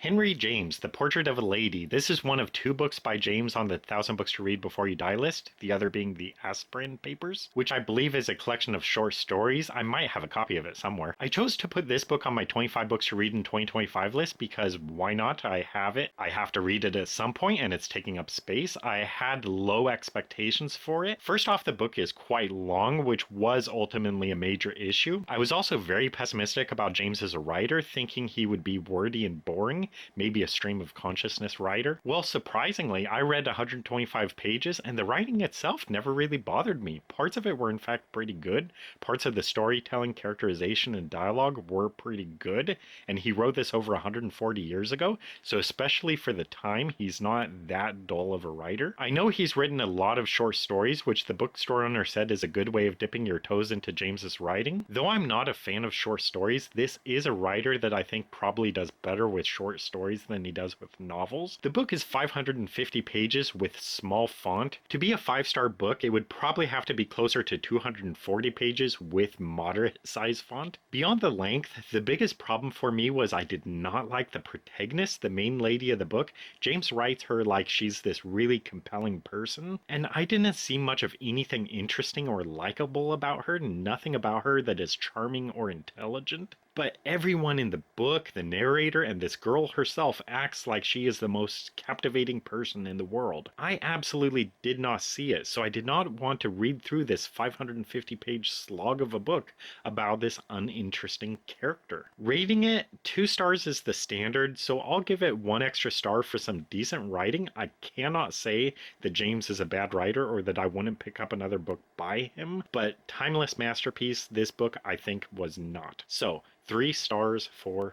Henry James, The Portrait of a Lady. This is one of two books by James on the 1,000 Books to Read Before You Die list, the other being the Aspern Papers, which I believe is a collection of short stories. I might have a copy of it somewhere. I chose to put this book on my 25 Books to Read in 2025 list because why not? I have it. I have to read it at some point and it's taking up space. I had low expectations for it. First off, the book is quite long, which was ultimately a major issue. I was also very pessimistic about James as a writer, thinking he would be wordy and boring, maybe a stream of consciousness writer. Well, surprisingly, I read 125 pages and the writing itself never really bothered me. Parts of it were in fact pretty good. Parts of the storytelling, characterization, and dialogue were pretty good, and he wrote this over 140 years ago, so especially for the time, he's not that dull of a writer. I know he's written a lot of short stories, which the bookstore owner said is a good way of dipping your toes into James's writing. Though I'm not a fan of short stories, this is a writer that I think probably does better with short stories than he does with novels. The book is 550 pages with small font. To be a 5-star book, it would probably have to be closer to 240 pages with moderate size font. Beyond the length, the biggest problem for me was I did not like the protagonist, the main lady of the book. James writes her like she's this really compelling person, and I didn't see much of anything interesting or likable about her, nothing about her that is charming or intelligent. But everyone in the book, the narrator, and this girl herself acts like she is the most captivating person in the world. I absolutely did not see it, so I did not want to read through this 550-page slog of a book about this uninteresting character. Rating it, 2 stars is the standard, so I'll give it 1 extra star for some decent writing. I cannot say that James is a bad writer or that I wouldn't pick up another book by him, but timeless masterpiece, this book I think was not. So, 3 stars for